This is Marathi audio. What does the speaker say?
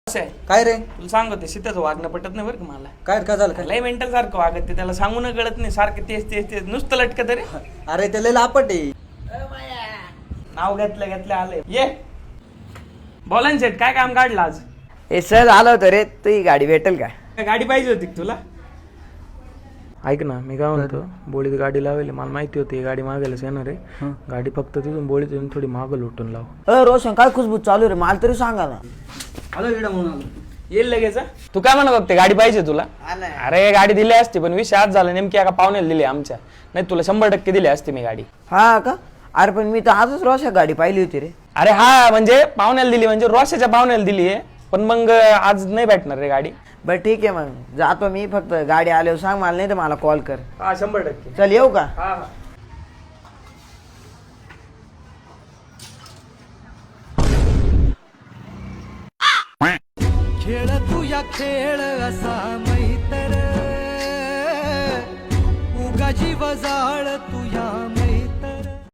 काय रे? तुला सांगते सीताचं वागणं पटत नाही बरं का मला. काय झालं? लय मेंटल सारखं वागत ते, त्याला सांगून कळत नाही, सारखं तेच तेच तेच नुसतं लटकत रे. अरे ते लय लापट आहे. नाव घेतलं आलंय. ये बोला ना सेठ, काय काम काढलं आज? ए सर आलं होतं रे, तुझी गाडी भेटेल का? काय गाडी पाहिजे होती का तुला? ऐक ना, मी काय म्हणतो, बोळीत गाडी लावेल, मला माहिती होती गाडी मागायलाच येणार आहे. गाडी फक्त तिथून बोळीत येऊन थोडी मागं लुटून लाव. रोशन काय खुशबू चालू रे, मला तरी सांगा ना. आलो इकडं म्हणून आलो. येईल लगेच. तू काय म्हणत बघते, गाडी पाहिजे तुला? अरे गाडी दिली असती, पण विषय आज झाला नेमकी एका पाहुण्याला दिली आमच्या, नाही तुला 100% दिली असती मी गाडी. हा का? अरे पण मी तर आजच रोशन गाडी पाहिली होती रे. अरे हा, म्हणजे पाहुण्याला दिली, म्हणजे रोशाच्या पाहुण्याला दिली आहे, पण मग आज नाही भेटणार रे गाडी. बरं ठीक आहे, मग जातो मी, फक्त गाडी आल्यावर सांग मला, नाही तर मला कॉल कर. हा 100%. चल येऊ का? हा. खेळ तुया खेळ असा मैतर उगा जीव जाळ तुया